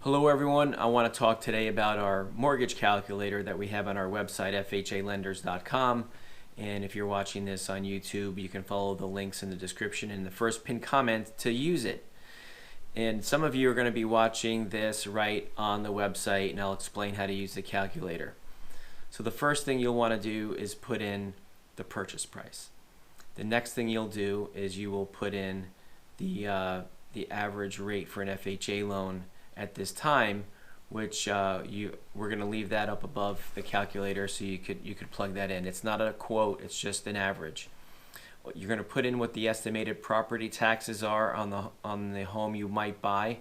Hello everyone, I want to talk today about our mortgage calculator that we have on our website FHAlenders.com, and if you're watching this on YouTube you can follow the links in the description in the first pinned comment to use it. And some of you are going to be watching this right on the website, and I'll explain how to use the calculator. So the first thing you'll want to do is put in the purchase price. The next thing you'll do is you will put in the average rate for an FHA loan at this time, which we're going to leave that up above the calculator so you could plug that in. It's not a quote, it's just an average. You're going to put in what the estimated property taxes are on the home you might buy.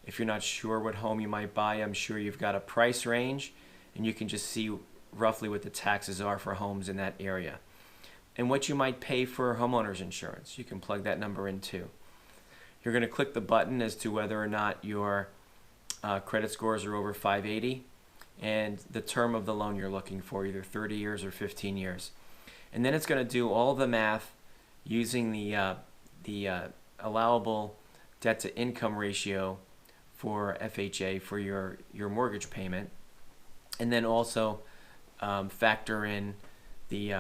If you're not sure what home you might buy, I'm sure you've got a price range, and you can just see roughly what the taxes are for homes in that area. And what you might pay for homeowners insurance, you can plug that number in too. You're going to click the button as to whether or not your credit scores are over 580 and the term of the loan you're looking for, either 30 years or 15 years. And then it's going to do all the math using the allowable debt to income ratio for FHA for your mortgage payment, and then also factor in the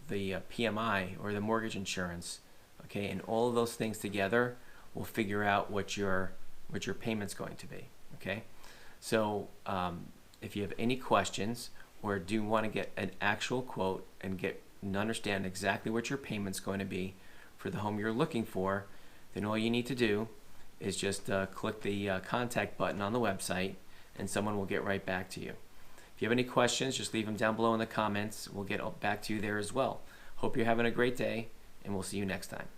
PMI or the mortgage insurance. Okay, and all of those things together will figure out what your payment's going to be. Okay, so if you have any questions or do want to get an actual quote and understand exactly what your payment's going to be for the home you're looking for, then all you need to do is just click the contact button on the website, and someone will get right back to you. If you have any questions, just leave them down below in the comments. We'll get back to you there as well. Hope you're having a great day, and we'll see you next time.